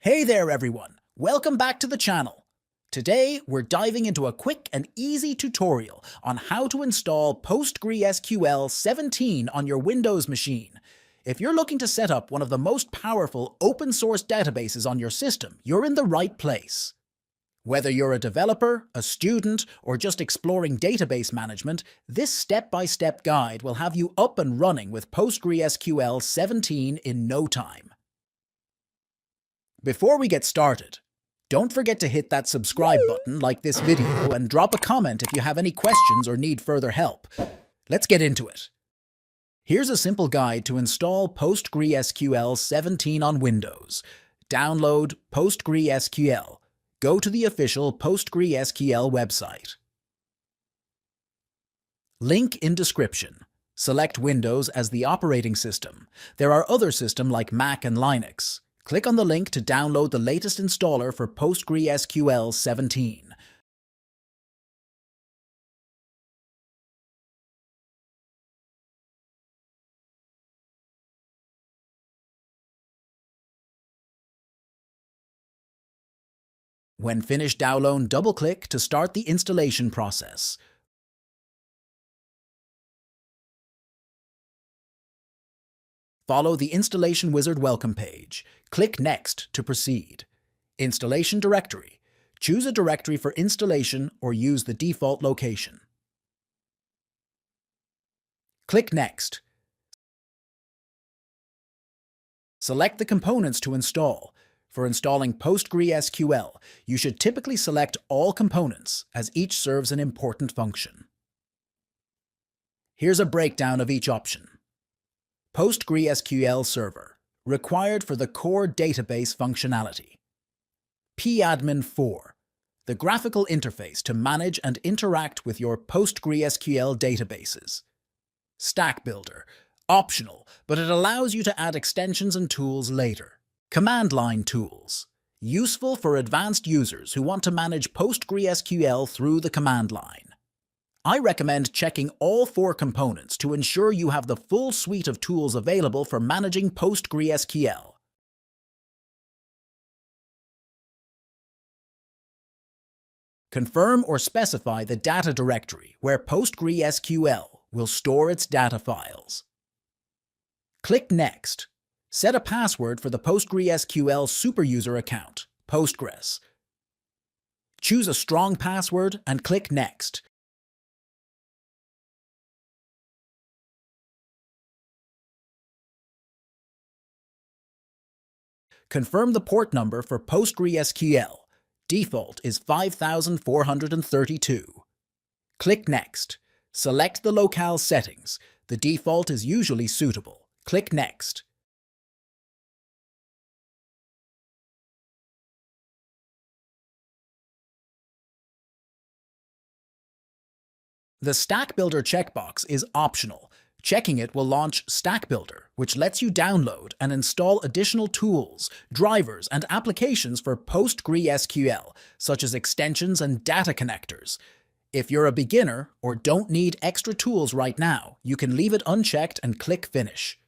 Hey there everyone, welcome back to the channel. Today we're diving into a quick and easy tutorial on how to install PostgreSQL 17 on your Windows machine. If you're looking to set up one of the most powerful open source databases on your system, you're in the right place. Whether you're a developer, a student, or just exploring database management, this step-by-step guide will have you up and running with PostgreSQL 17 in no time. Before we get started, don't forget to hit that subscribe button like this video and drop a comment if you have any questions or need further help. Let's get into it. Here's a simple guide to install PostgreSQL 17 on Windows. Download PostgreSQL. Go to the official PostgreSQL website. Link in description. Select Windows as the operating system. There are other systems like Mac and Linux. Click on the link to download the latest installer for PostgreSQL 17. When finished download, double-click to start the installation process. Follow the Installation Wizard welcome page. Click Next to proceed. Installation directory. Choose a directory for installation or use the default location. Click Next. Select the components to install. For installing PostgreSQL, you should typically select all components, as each serves an important function. Here's a breakdown of each option. PostgreSQL Server, required for the core database functionality. pAdmin 4, the graphical interface to manage and interact with your PostgreSQL databases. Stack Builder, optional, but it allows you to add extensions and tools later. Command line tools, useful for advanced users who want to manage PostgreSQL through the command line. I recommend checking all 4 components to ensure you have the full suite of tools available for managing PostgreSQL. Confirm or specify the data directory where PostgreSQL will store its data files. Click Next. Set a password for the PostgreSQL superuser account, Postgres. Choose a strong password and click Next. Confirm the port number for PostgreSQL. Default is 5432. Click Next. Select the locale settings. The default is usually suitable. Click Next. The Stack Builder checkbox is optional. Checking it will launch Stack Builder, which lets you download and install additional tools, drivers, and applications for PostgreSQL, such as extensions and data connectors. If you're a beginner or don't need extra tools right now, you can leave it unchecked and click Finish.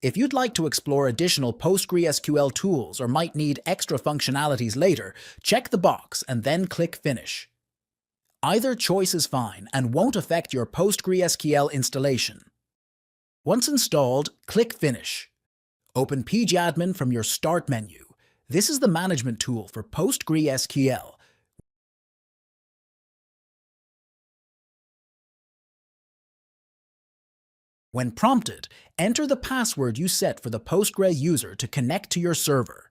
If you'd like to explore additional PostgreSQL tools or might need extra functionalities later, check the box and then click Finish. Either choice is fine and won't affect your PostgreSQL installation. Once installed, click Finish. Open pAdmin from your Start menu. This is the management tool for PostgreSQL. When prompted, enter the password you set for the Postgres user to connect to your server.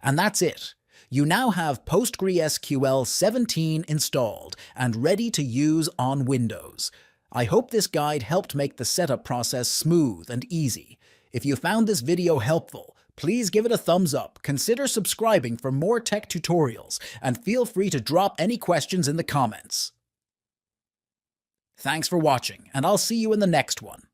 And that's it. You now have PostgreSQL 17 installed and ready to use on Windows. I hope this guide helped make the setup process smooth and easy. If you found this video helpful, please give it a thumbs up, consider subscribing for more tech tutorials, and feel free to drop any questions in the comments. Thanks for watching, and I'll see you in the next one.